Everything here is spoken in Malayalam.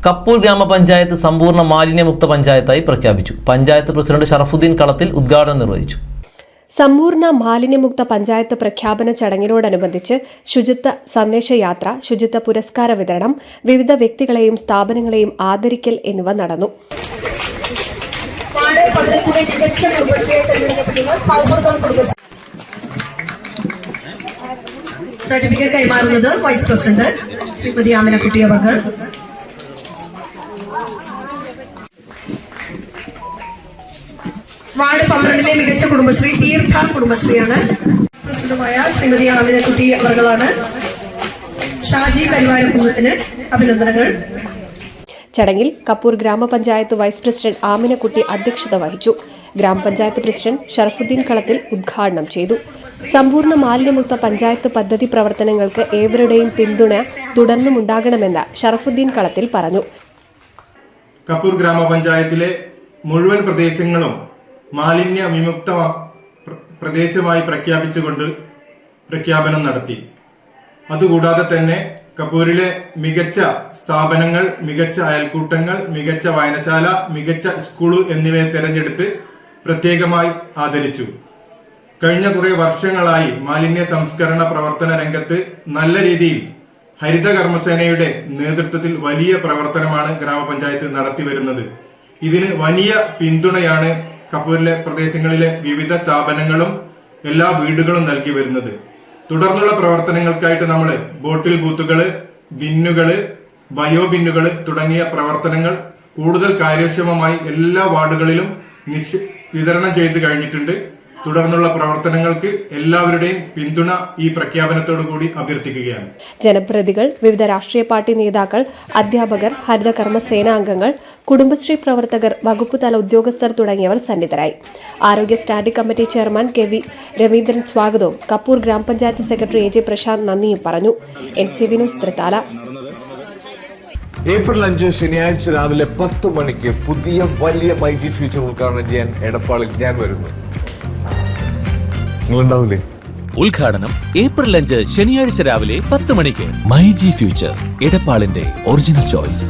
കപ്പൂർ ഗ്രാമപഞ്ചായത്ത് സമ്പൂർണ്ണ മാലിന്യമുക്ത പഞ്ചായത്തായി പ്രഖ്യാപിച്ചു. പഞ്ചായത്ത് പ്രസിഡന്റ് ഷറഫുദ്ദീൻ കളത്തിൽ ഉദ്ഘാടനം നിർവഹിച്ചു. സമ്പൂർണ്ണ മാലിന്യമുക്ത പഞ്ചായത്ത് പ്രഖ്യാപന ചടങ്ങിനോടനുബന്ധിച്ച് ശുചിത്വ സന്ദേശയാത്ര, ശുചിത്വ പുരസ്കാര വിതരണം, വിവിധ വ്യക്തികളെയും സ്ഥാപനങ്ങളെയും ആദരിക്കൽ എന്നിവ നടന്നു. സർട്ടിഫിക്കറ്റ് കൈമാറുന്നത് വൈസ് പ്രസിഡന്റ് ശ്രീമതി ആമിനക്കുട്ടി അവർ. വാർഡ് 12 മികച്ച കുടുംബശ്രീ തീർത്ഥ കുടുംബശ്രീയാണ്. പ്രസിഡന്റുമായ ശ്രീമതി ആമിനക്കുട്ടി അവർകളാണ്. ഷാജി കരിവാരക്കുന്നത്തിന് അഭിനന്ദനങ്ങൾ. ചടങ്ങിൽ കപ്പൂർ ഗ്രാമപഞ്ചായത്ത് വൈസ് പ്രസിഡന്റ് ആമിനക്കുട്ടി അധ്യക്ഷത വഹിച്ചു. ഗ്രാമപഞ്ചായത്ത് പ്രസിഡന്റ് ഷറഫുദ്ദീൻ കളത്തിൽ ഉദ്ഘാടനം ചെയ്തു. സമ്പൂർണ്ണ മാലിന്യമുക്ത പഞ്ചായത്ത് പദ്ധതി പ്രവർത്തനങ്ങൾക്ക് ഏവരുടെയും പിന്തുണ തുടർന്നും ഉണ്ടാകണമെന്ന് ഷറഫുദ്ദീൻ കളത്തിൽ പറഞ്ഞു. കപ്പൂർ ഗ്രാമപഞ്ചായത്തിലെ മുഴുവൻ പ്രദേശങ്ങളും മാലിന്യ വിമുക്ത പ്രദേശമായി പ്രഖ്യാപിച്ചുകൊണ്ട് പ്രഖ്യാപനം നടത്തി. അതുകൂടാതെ തന്നെ കപ്പൂരിലെ മികച്ച സ്ഥാപനങ്ങൾ, മികച്ച അയൽക്കൂട്ടങ്ങൾ, മികച്ച വായനശാല, മികച്ച സ്കൂൾ എന്നിവയെ തെരഞ്ഞെടുത്ത് പ്രത്യേകമായി ആദരിച്ചു. കഴിഞ്ഞ കുറെ വർഷങ്ങളായി മാലിന്യ സംസ്കരണ പ്രവർത്തന രംഗത്ത് നല്ല രീതിയിൽ ഹരിത കർമ്മസേനയുടെ നേതൃത്വത്തിൽ വലിയ പ്രവർത്തനമാണ് ഗ്രാമപഞ്ചായത്ത് നടത്തിവരുന്നത്. ഇതിന് വലിയ പിന്തുണയാണ് കപ്പൂരിലെ പ്രദേശങ്ങളിലെ വിവിധ സ്ഥാപനങ്ങളും എല്ലാ വീടുകളും നൽകി വരുന്നത്. തുടർന്നുള്ള പ്രവർത്തനങ്ങൾക്കായിട്ട് നമ്മൾ ബോട്ടിൽ ബൂത്തുകള്, ബിന്നുകള്, ബയോ ബിന്നുകള് തുടങ്ങിയ പ്രവർത്തനങ്ങൾ കൂടുതൽ കാര്യക്ഷമമായി എല്ലാ വാർഡുകളിലും വിതരണം ചെയ്ത് കഴിഞ്ഞിട്ടുണ്ട്. തുടർന്നുള്ള പ്രവർത്തനങ്ങൾക്ക് എല്ലാവരുടെയും പിന്തുണ ഈ പ്രഖ്യാപനത്തോടു കൂടി അഭ്യർത്ഥിക്കുകയാണ്. ജനപ്രതിനിധികൾ, വിവിധ രാഷ്ട്രീയ പാർട്ടി നേതാക്കൾ, അധ്യാപകർ, ഹരിത കർമ്മസേനാംഗങ്ങൾ, കുടുംബശ്രീ പ്രവർത്തകർ, വകുപ്പുതല ഉദ്യോഗസ്ഥർ തുടങ്ങിയവർ സന്നിധരായി. ആരോഗ്യ standing committee chairman K V. Raveendran സ്വാഗതവും കപ്പൂർ ഗ്രാമപഞ്ചായത്ത് സെക്രട്ടറി എ.ജെ. പ്രശാന്ത് നന്ദിയും പറഞ്ഞു. NCV news Thrithala. ഏപ്രിൽ 5 ശനിയാഴ്ച രാവിലെ 10 മണിക്ക് പുതിയ വലിയ മൈജി ഫ്യൂച്ചർ ഉദ്ഘാടനം ചെയ്യാൻ എടപ്പാളിൽ ഞാൻ വരുന്നു. നിങ്ങളുണ്ടാവില്ലേ? ഉദ്ഘാടനം ഏപ്രിൽ 5 ശനിയാഴ്ച രാവിലെ 10 മണിക്ക്. മൈജി ഫ്യൂച്ചർ, എടപ്പാളിന്റെ ഒറിജിനൽ ചോയ്സ്.